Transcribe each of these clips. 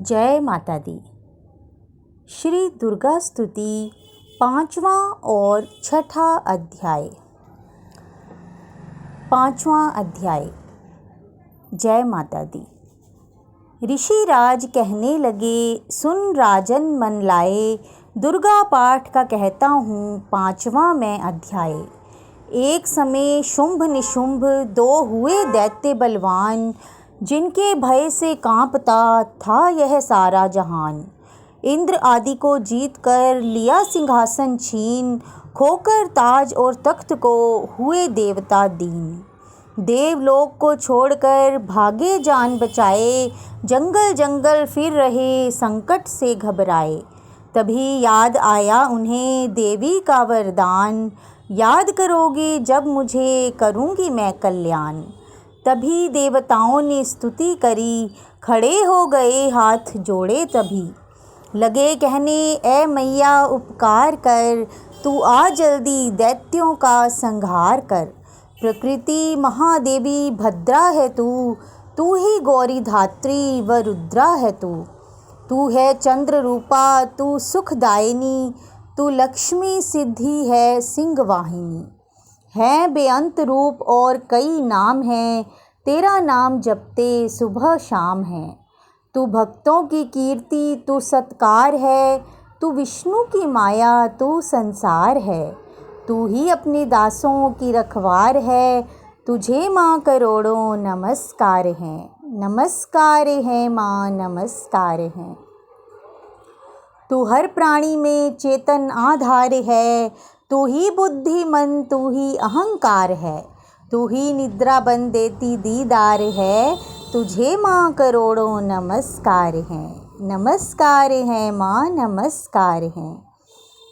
जय माता दी। श्री दुर्गा स्तुति 5वां और 6ठा अध्याय। 5वां अध्याय। जय माता दी। ऋषिराज कहने लगे, सुन राजन मन लाए, दुर्गा पाठ का कहता हूँ 5वां मैं अध्याय। एक समय शुंभ निशुंभ दो हुए दैत्य बलवान, जिनके भय से कांपता था यह सारा जहान। इंद्र आदि को जीत कर लिया सिंहासन छीन, खोकर ताज और तख्त को हुए देवता दीन। देवलोक को छोड़कर भागे जान बचाए, जंगल जंगल फिर रहे संकट से घबराए। तभी याद आया उन्हें देवी का वरदान, याद करोगे जब मुझे करूँगी मैं कल्याण। तभी देवताओं ने स्तुति करी, खड़े हो गए हाथ जोड़े तभी। लगे कहने, ऐ मैया उपकार कर, तू आ जल्दी दैत्यों का संहार कर। प्रकृति महादेवी भद्रा है तू ही गौरी धात्री व रुद्रा है तू है चंद्र रूपा, तू सुखदायिनी, तू लक्ष्मी सिद्धि है सिंहवाहिनी। है बेअंत रूप और कई नाम हैं, तेरा नाम जपते सुबह शाम है। तू भक्तों की कीर्ति तू सत्कार है, तू विष्णु की माया तू संसार है। तू ही अपने दासों की रखवार है, तुझे माँ करोड़ों नमस्कार हैं। नमस्कार है माँ, नमस्कार हैं। तू हर प्राणी में चेतन आधार है, तू ही बुद्धिमन तू ही अहंकार है। तू ही निद्रा बन देती दीदार है, तुझे माँ करोड़ों नमस्कार हैं। नमस्कार है माँ, नमस्कार हैं।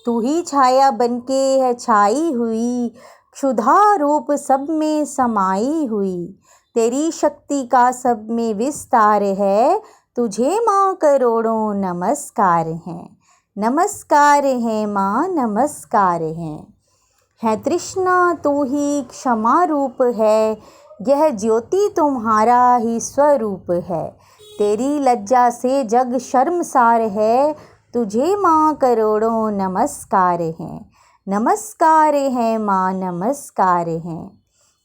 तू ही छाया बनके है छाई हुई, क्षुधा रूप सब में समाई हुई। तेरी शक्ति का सब में विस्तार है, तुझे माँ करोड़ों नमस्कार हैं। नमस्कार है माँ, नमस्कार हैं। है तृष्णा तू ही क्षमा रूप है, यह ज्योति तुम्हारा ही स्वरूप है। तेरी लज्जा से जग शर्मसार है, तुझे माँ करोड़ों नमस्कार हैं। नमस्कार है माँ, नमस्कार हैं।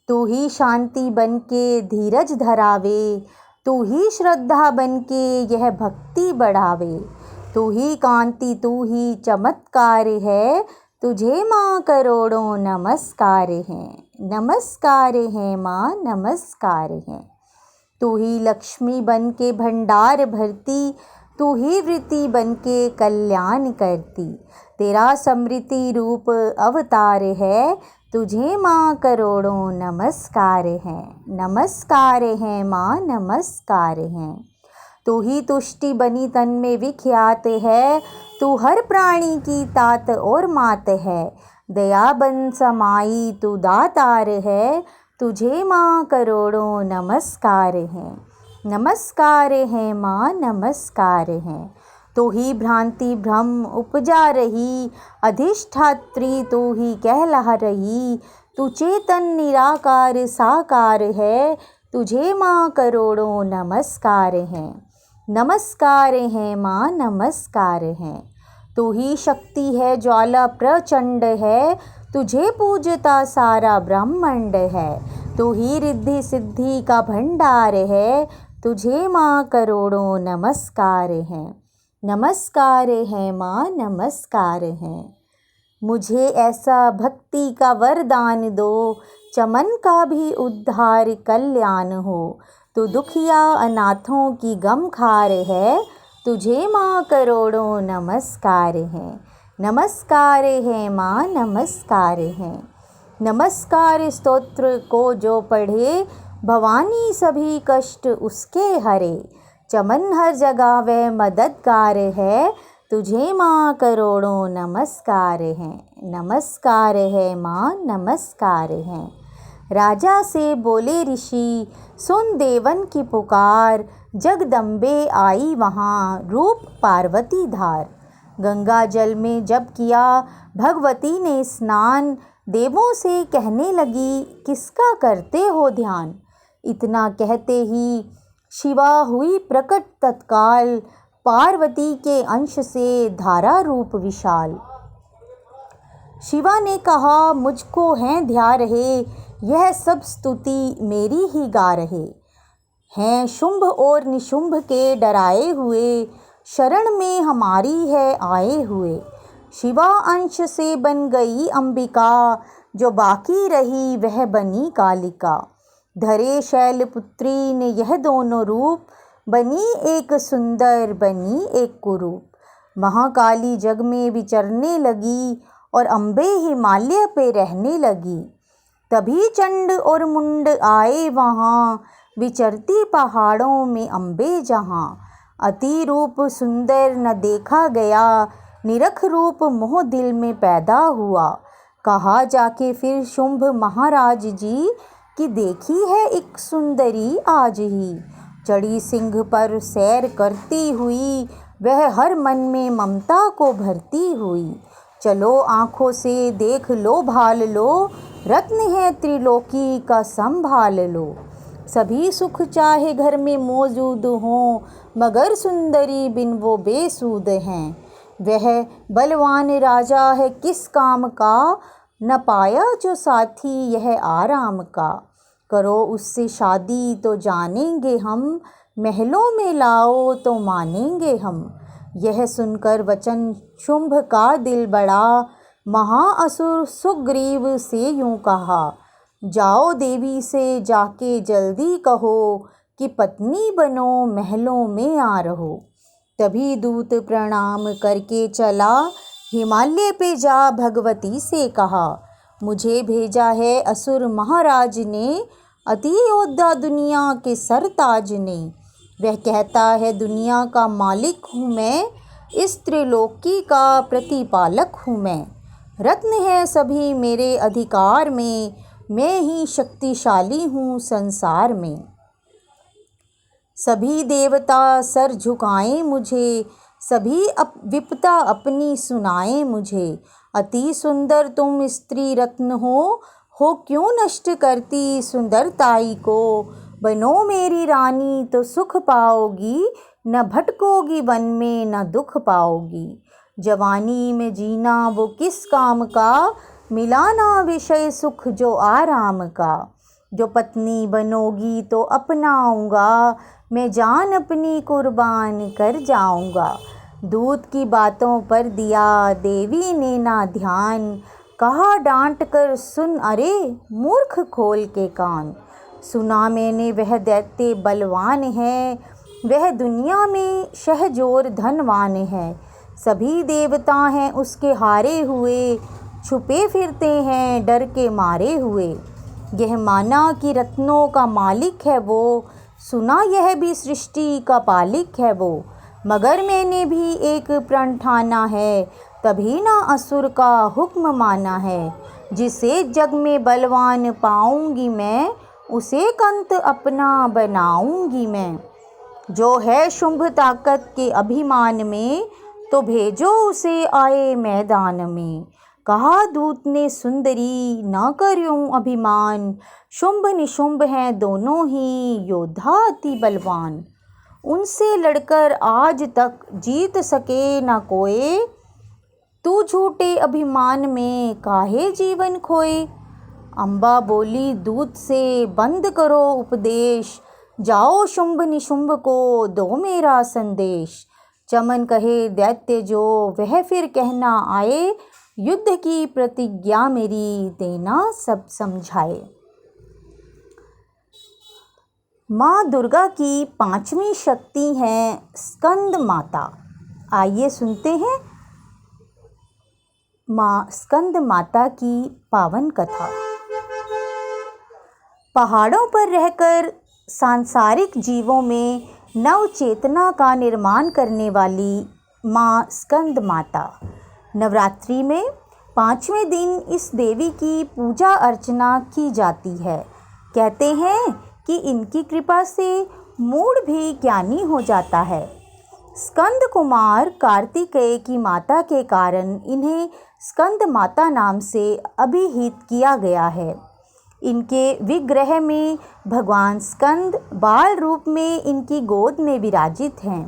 तू ही शांति बनके धीरज धरावे, तू ही श्रद्धा बनके यह भक्ति बढ़ावे। तू ही कांति तू ही चमत्कार है, तुझे माँ करोड़ों नमस्कार हैं। नमस्कार है माँ, नमस्कार हैं। तू ही लक्ष्मी बन के भंडार भरती, तू ही वृत्ति बन के कल्याण करती। तेरा समृद्धि रूप अवतार है, तुझे माँ करोड़ों नमस्कार हैं। नमस्कार है माँ, नमस्कार हैं। तू ही तुष्टि बनी तन में विख्यात है, तू हर प्राणी की तात और मात है। दया बन समाई तू दातार है, तुझे माँ करोड़ों नमस्कार हैं। नमस्कार है माँ, नमस्कार हैं। तू ही भ्रांति भ्रम उपजा रही, अधिष्ठात्री तू ही कहला रही। तू चेतन निराकार साकार है, तुझे माँ करोड़ों नमस्कार हैं। नमस्कार है माँ, नमस्कार हैं। तू ही शक्ति है ज्वाला प्रचंड है, तुझे पूजता सारा ब्रह्मांड है। तू ही रिद्धि सिद्धि का भंडार है, तुझे माँ करोड़ों नमस्कार हैं। नमस्कार है माँ, नमस्कार हैं। मुझे ऐसा भक्ति का वरदान दो, चमन का भी उद्धार कल्याण हो। तू दुखिया अनाथों की गमखार है, तुझे माँ करोड़ों नमस्कार हैं। नमस्कार है माँ, नमस्कार हैं। नमस्कार स्तोत्र को जो पढ़े, भवानी सभी कष्ट उसके हरे। चमन हर जगह वह मददगार है, तुझे माँ करोड़ों नमस्कार हैं। नमस्कार है माँ, नमस्कार हैं। राजा से बोले ऋषि, सुन देवन की पुकार, जगदम्बे आई वहाँ रूप पार्वती धार। गंगा जल में जब किया भगवती ने स्नान, देवों से कहने लगी, किसका करते हो ध्यान। इतना कहते ही शिवा हुई प्रकट तत्काल, पार्वती के अंश से धारा रूप विशाल। शिवा ने कहा मुझको हैं ध्या रहे, यह सब स्तुति मेरी ही गा रहे। हैं शुंभ और निशुंभ के डराए हुए, शरण में हमारी है आए हुए। शिवा अंश से बन गई अंबिका, जो बाकी रही वह बनी कालिका। धरे शैलपुत्री ने यह दोनों रूप, बनी एक सुंदर बनी एक कुरूप। महाकाली जग में विचरने लगी, और अम्बे हिमालय पे रहने लगी। तभी चंड और मुंड आए वहाँ, विचरती पहाड़ों में अम्बे जहाँ। अति रूप सुंदर न देखा गया, निरख रूप मोह दिल में पैदा हुआ। कहा जाके फिर शुंभ महाराज जी, कि देखी है एक सुंदरी आज ही। चढ़ी सिंह पर सैर करती हुई, वह हर मन में ममता को भरती हुई। चलो आँखों से देख लो भाल लो, रत्न है त्रिलोकी का संभाल लो। सभी सुख चाहे घर में मौजूद हों, मगर सुंदरी बिन वो बेसूद हैं। वह बलवान राजा है किस काम का, न पाया जो साथी यह आराम का। करो उससे शादी तो जानेंगे हम, महलों में लाओ तो मानेंगे हम। यह सुनकर वचन शुंभ का दिल बड़ा, महाअसुर सुग्रीव से यूं कहा। जाओ देवी से जाके जल्दी कहो, कि पत्नी बनो महलों में आ रहो। तभी दूत प्रणाम करके चला, हिमालय पे जा भगवती से कहा। मुझे भेजा है असुर महाराज ने, अति योद्धा दुनिया के सरताज ने। वह कहता है दुनिया का मालिक हूँ मैं, इस त्रिलोकी का प्रतिपालक हूँ मैं। रत्न है सभी मेरे अधिकार में, मैं ही शक्तिशाली हूँ संसार में। सभी देवता सर झुकाएं मुझे, सभी विपदा अपनी सुनाएं मुझे। अति सुंदर तुम स्त्री रत्न हो क्यों नष्ट करती सुंदरताई को। बनो मेरी रानी तो सुख पाओगी, न भटकोगी वन में न दुख पाओगी। जवानी में जीना वो किस काम का, मिलाना विषय सुख जो आराम का। जो पत्नी बनोगी तो अपनाऊंगा, मैं जान अपनी कुर्बान कर जाऊंगा। दूत की बातों पर दिया देवी ने ना ध्यान, कहा डांट कर सुन अरे मूर्ख खोल के कान। सुना मैंने वह दैत्य बलवान है, वह दुनिया में शहजोर धनवान है। सभी देवता हैं उसके हारे हुए, छुपे फिरते हैं डर के मारे हुए। यह माना कि रत्नों का मालिक है वो, सुना यह भी सृष्टि का पालिक है वो। मगर मैंने भी एक प्रण ठाना है, तभी ना असुर का हुक्म माना है। जिसे जग में बलवान पाऊंगी मैं, उसे कंत अपना बनाऊंगी मैं। जो है शुंभ ताकत के अभिमान में, तो भेजो उसे आए मैदान में। कहा दूत ने सुंदरी न करूं अभिमान, शुंभ निशुंभ हैं दोनों ही योद्धा अति बलवान। उनसे लड़कर आज तक जीत सके न कोई, तू झूठे अभिमान में काहे जीवन खोए। अम्बा बोली दूत से बंद करो उपदेश, जाओ शुंभ निशुंभ को दो मेरा संदेश। चमन कहे दैत्य जो वह फिर कहना आए, युद्ध की प्रतिज्ञा मेरी देना सब समझाए। माँ दुर्गा की पांचवी शक्ति है स्कंद माता। आइए सुनते हैं माँ स्कंद माता की पावन कथा। पहाड़ों पर रहकर सांसारिक जीवों में नव चेतना का निर्माण करने वाली माँ स्कंद माता। नवरात्रि में 5वें दिन इस देवी की पूजा अर्चना की जाती है। कहते हैं कि इनकी कृपा से मूढ़ भी ज्ञानी हो जाता है। स्कंद कुमार कार्तिकेय की माता के कारण इन्हें स्कंद माता नाम से अभिहित किया गया है। इनके विग्रह में भगवान स्कंद बाल रूप में इनकी गोद में विराजित हैं।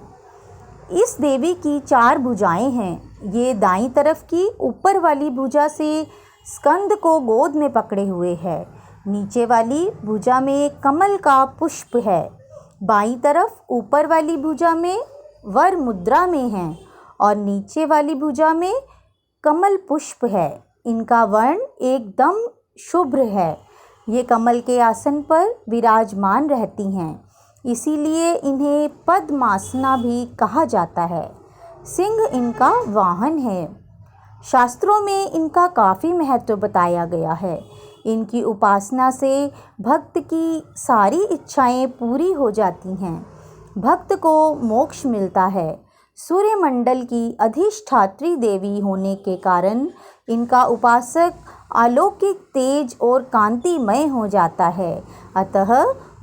इस देवी की 4 भुजाएं हैं। ये दाईं तरफ की ऊपर वाली भुजा से स्कंद को गोद में पकड़े हुए है। नीचे वाली भुजा में कमल का पुष्प है। बाईं तरफ ऊपर वाली भुजा में वर मुद्रा में है और नीचे वाली भुजा में कमल पुष्प है। इनका वर्ण एकदम शुभ्र है। ये कमल के आसन पर विराजमान रहती हैं, इसीलिए इन्हें पद्मासना भी कहा जाता है। सिंह इनका वाहन है। शास्त्रों में इनका काफ़ी महत्व बताया गया है। इनकी उपासना से भक्त की सारी इच्छाएं पूरी हो जाती हैं। भक्त को मोक्ष मिलता है। सूर्यमंडल की अधिष्ठात्री देवी होने के कारण इनका उपासक अलौकिक तेज और कांतिमय हो जाता है। अतः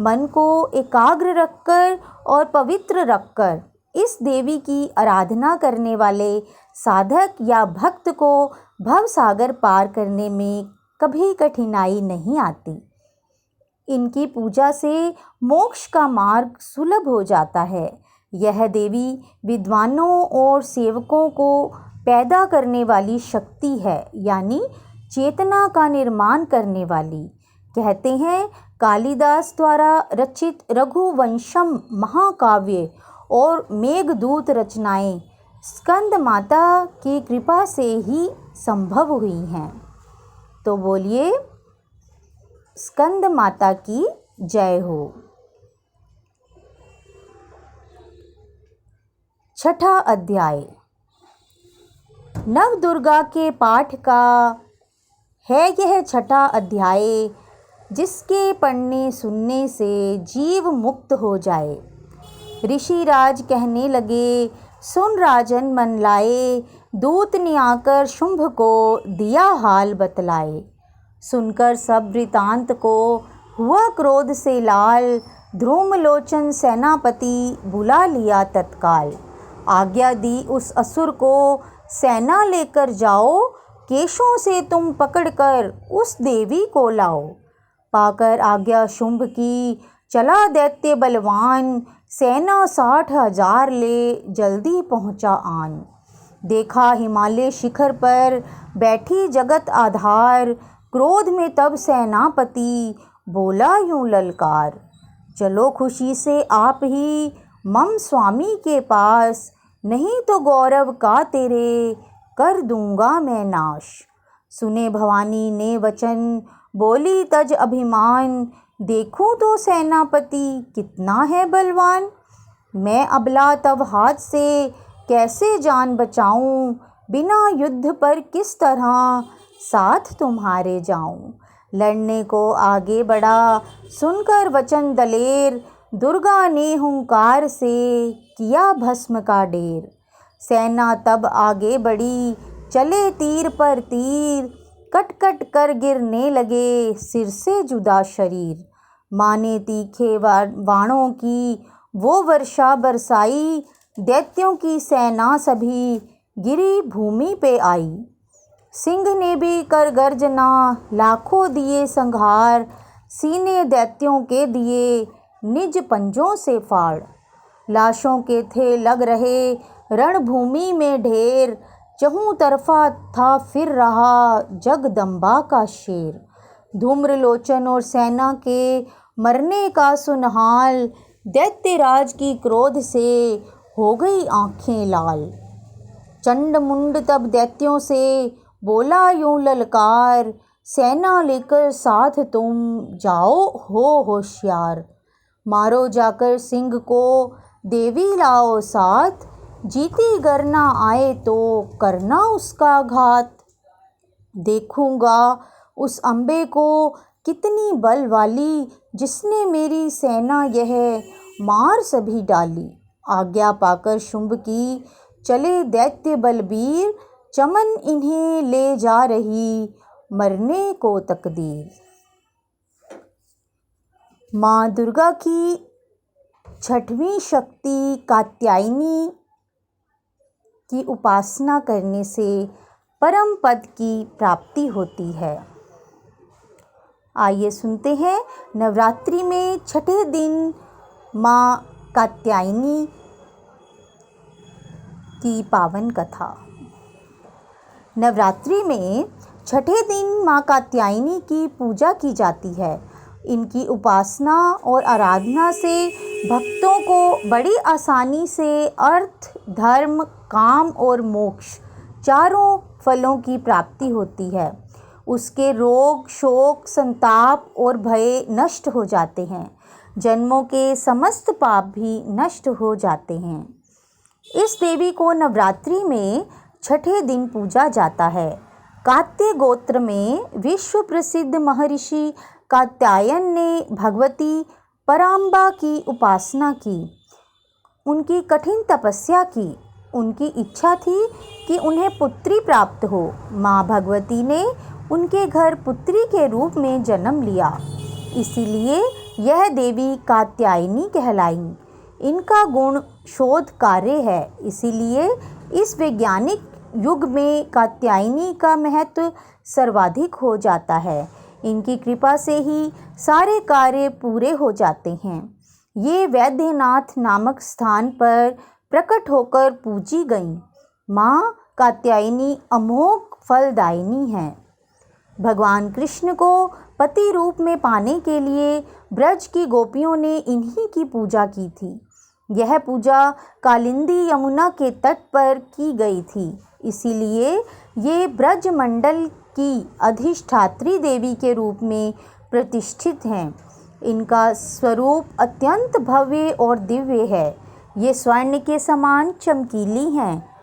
मन को एकाग्र रखकर और पवित्र रखकर इस देवी की आराधना करने वाले साधक या भक्त को भवसागर पार करने में कभी कठिनाई नहीं आती। इनकी पूजा से मोक्ष का मार्ग सुलभ हो जाता है। यह देवी विद्वानों और सेवकों को पैदा करने वाली शक्ति है, यानी चेतना का निर्माण करने वाली। कहते हैं कालिदास द्वारा रचित रघुवंशम महाकाव्य और मेघदूत रचनाएं स्कंद माता की कृपा से ही संभव हुई हैं। तो बोलिए स्कंद माता की जय हो। छठा अध्याय नवदुर्गा के पाठ का है यह छठा अध्याय, जिसके पढ़ने सुनने से जीव मुक्त हो जाए। ऋषिराज कहने लगे, सुन राजन मन लाए, दूत ने आकर शुंभ को दिया हाल बतलाए। सुनकर सब वृतांत को हुआ क्रोध से लाल, ध्रुमलोचन सेनापति बुला लिया तत्काल। आज्ञा दी उस असुर को, सेना लेकर जाओ, केशों से तुम पकड़कर उस देवी को लाओ। पाकर आज्ञा शुंभ की, चला दैत्य बलवान, सेना 60,000 ले जल्दी पहुँचा आन। देखा हिमालय शिखर पर बैठी जगत आधार, क्रोध में तब सेनापति बोला यूं ललकार। चलो खुशी से आप ही मम स्वामी के पास, नहीं तो गौरव का तेरे कर दूंगा मैं नाश। सुने भवानी ने वचन, बोली तज अभिमान, देखूं तो सेनापति कितना है बलवान। मैं अबला तब हाथ से कैसे जान बचाऊं, बिना युद्ध पर किस तरह साथ तुम्हारे जाऊं। लड़ने को आगे बढ़ा सुनकर वचन दलेर, दुर्गा ने हुंकार से किया भस्म का ढेर। सेना तब आगे बढ़ी, चले तीर पर तीर, कट कट कर गिरने लगे सिर से जुदा शरीर। माने तीखे बाणों की वो वर्षा बरसाई, दैत्यों की सेना सभी गिरी भूमि पे आई। सिंह ने भी कर गर्जना, लाखों दिए संहार, सीने दैत्यों के दिए निज पंजों से फाड़। लाशों के थे लग रहे रणभूमि में ढेर, चहु तरफा था फिर रहा जगदम्बा का शेर। धूम्रलोचन और सेना के मरने का सुनहाल, दैत्यराज की क्रोध से हो गई आँखें लाल। चंड मुंड तब दैत्यों से बोला यूं ललकार, सेना लेकर साथ तुम जाओ हो होशियार। मारो जाकर सिंह को देवी लाओ साथ, जीती गर ना आए तो करना उसका घात। देखूंगा उस अम्बे को कितनी बल वाली, जिसने मेरी सेना यह मार सभी डाली। आज्ञा पाकर शुंभ की चले दैत्य बलबीर, चमन इन्हें ले जा रही मरने को तकदीर। माँ दुर्गा की छठवीं शक्ति कात्यायनी की उपासना करने से परम पद की प्राप्ति होती है। आइए सुनते हैं नवरात्रि में छठे दिन माँ कात्यायनी की पावन कथा। नवरात्रि में छठे दिन माँ कात्यायनी की पूजा की जाती है। इनकी उपासना और आराधना से भक्तों को बड़ी आसानी से अर्थ, धर्म, काम और मोक्ष चारों फलों की प्राप्ति होती है। उसके रोग, शोक, संताप और भय नष्ट हो जाते हैं। जन्मों के समस्त पाप भी नष्ट हो जाते हैं। इस देवी को नवरात्रि में छठे दिन पूजा जाता है। कात्य गोत्र में विश्व प्रसिद्ध महर्षि कात्यायन ने भगवती पराम्बा की उपासना की, उनकी कठिन तपस्या की। उनकी इच्छा थी कि उन्हें पुत्री प्राप्त हो। माँ भगवती ने उनके घर पुत्री के रूप में जन्म लिया, इसीलिए यह देवी कात्यायनी कहलाई। इनका गुण शोध कार्य है, इसीलिए इस वैज्ञानिक युग में कात्यायनी का महत्व सर्वाधिक हो जाता है। इनकी कृपा से ही सारे कार्य पूरे हो जाते हैं। ये वैद्यनाथ नामक स्थान पर प्रकट होकर पूजी गईं। माँ कात्यायनी अमोघ फलदायिनी है। भगवान कृष्ण को पति रूप में पाने के लिए ब्रज की गोपियों ने इन्हीं की पूजा की थी। यह पूजा कालिंदी यमुना के तट पर की गई थी, इसीलिए ये ब्रज मंडल की अधिष्ठात्री देवी के रूप में प्रतिष्ठित हैं। इनका स्वरूप अत्यंत भव्य और दिव्य है। ये स्वर्ण के समान चमकीली हैं।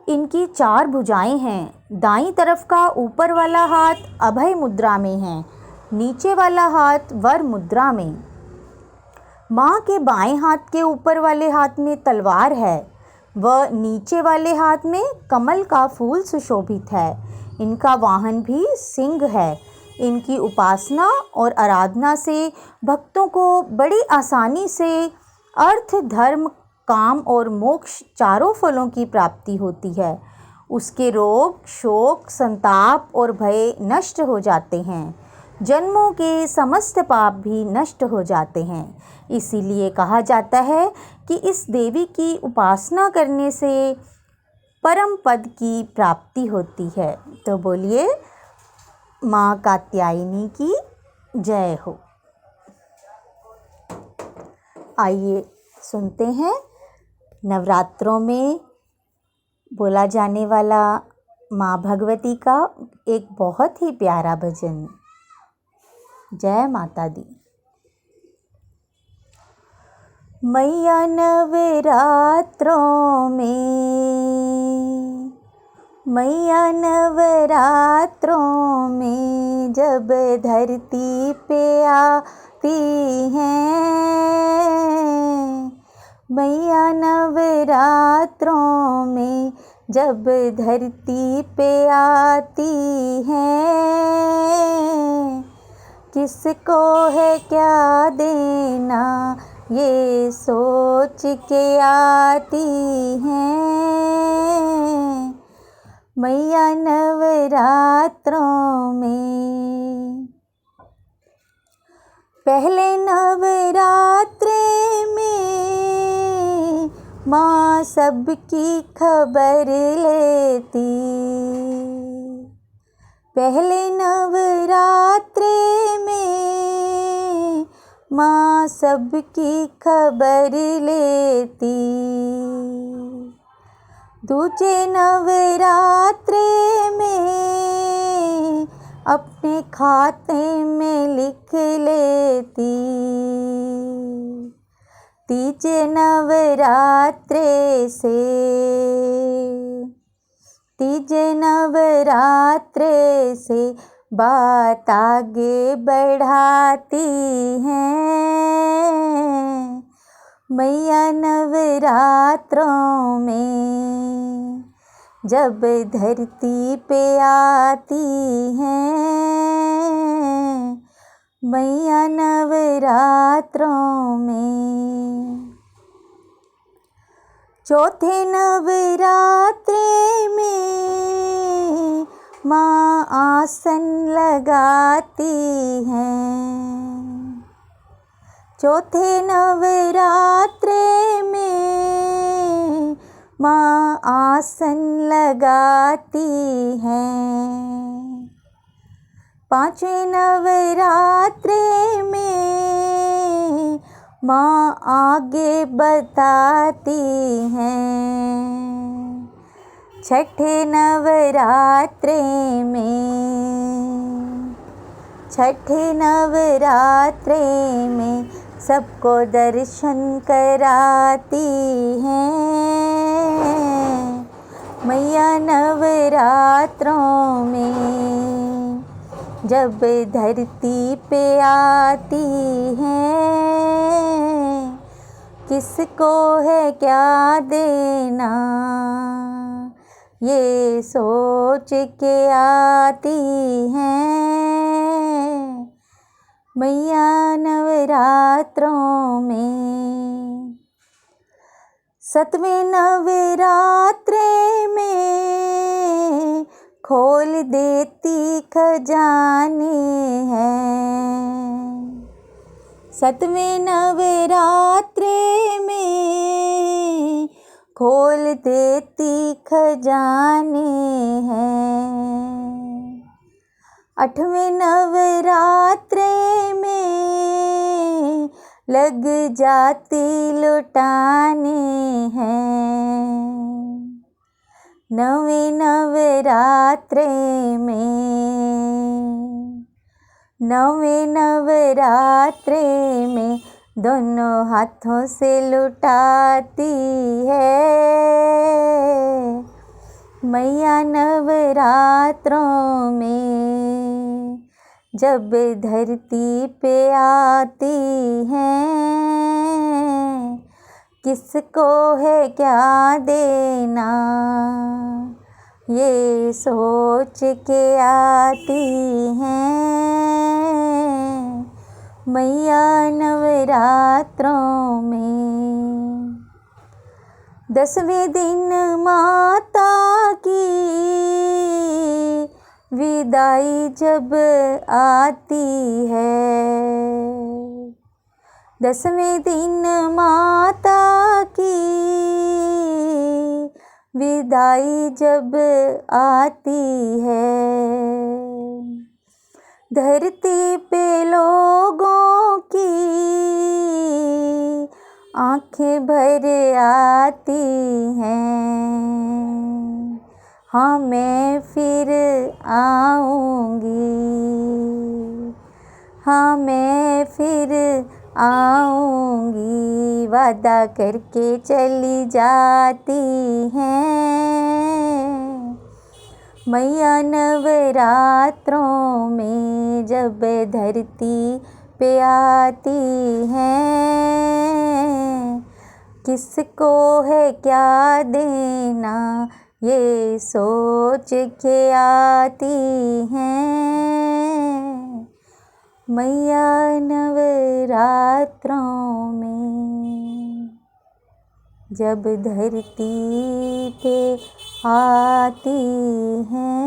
इनकी 4 भुजाएं हैं। दाईं तरफ का ऊपर वाला हाथ अभय मुद्रा में है, नीचे वाला हाथ वर मुद्रा में। माँ के बाएं हाथ के ऊपर वाले हाथ में तलवार है व नीचे वाले हाथ में कमल का फूल सुशोभित है। इनका वाहन भी सिंह है। इनकी उपासना और आराधना से भक्तों को बड़ी आसानी से अर्थ, धर्म, काम और मोक्ष चारों फलों की प्राप्ति होती है। उसके रोग, शोक, संताप और भय नष्ट हो जाते हैं। जन्मों के समस्त पाप भी नष्ट हो जाते हैं। इसीलिए कहा जाता है कि इस देवी की उपासना करने से परम पद की प्राप्ति होती है। तो बोलिए माँ कात्यायनी की जय हो। आइए सुनते हैं नवरात्रों में बोला जाने वाला माँ भगवती का एक बहुत ही प्यारा भजन। जय माता दी। मैया नवरात्रों में, मैया नवरात्रों में जब धरती पे आती हैं, मैया नवरात्रों में जब धरती पे आती हैं, किसको है क्या देना ये सोच के आती हैं, मैया नवरात्रों में। पहले नवरात्रे में माँ सबकी खबर लेती, पहले नवरात्रे में माँ सबकी खबर लेती, दूजे नवरात्रे में अपने खाते में लिख लेती, तीजे नवरात्रे से, तीजे नवरात्रे से बात आगे बढ़ाती हैं, मैया नवरात्रों में जब धरती पे आती हैं, मैया नवरात्रों में। चौथे नवरात्रे में माँ आसन लगाती हैं, चौथे नवरात्रे में माँ आसन लगाती हैं। पांचवें नवरात्रे में माँ आगे बताती हैं। छठे नवरात्रे में सबको दर्शन कराती हैं। मैया नवरात्रों में जब धरती पे आती हैं, किसको है क्या देना ये सोच के आती हैं। मैया नवरात्रों में सतवें नवरात्रे में खोल देती खजाने हैं। सतवें नवरात्रे में खोल देती खजाने हैं। आठवें नवरात्रे में लग जाती लुटाने हैं। नवें नवरात्रे में दोनों हाथों से लुटाती है। मैया नवरात्रों में जब धरती पे आती हैं, किसको है क्या देना ये सोच के आती हैं। मैया नवरात्रों में 10वें दिन माता की विदाई जब आती है। 10वें दिन माता की विदाई जब आती है। धरती पे लोगों की आँखें भर आती हैं। हाँ मैं फिर आऊँगी, वादा करके चली जाती हैं। मैया नवरात्रों में जब धरती पे आती हैं, किसको है क्या देना ये सोच के आती हैं। मैया नवरात्रों में जब धरती पे आती हैं।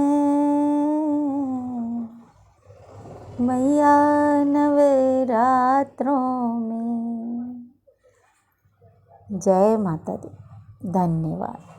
मैया नवरात्रों में। जय माता दी। धन्यवाद।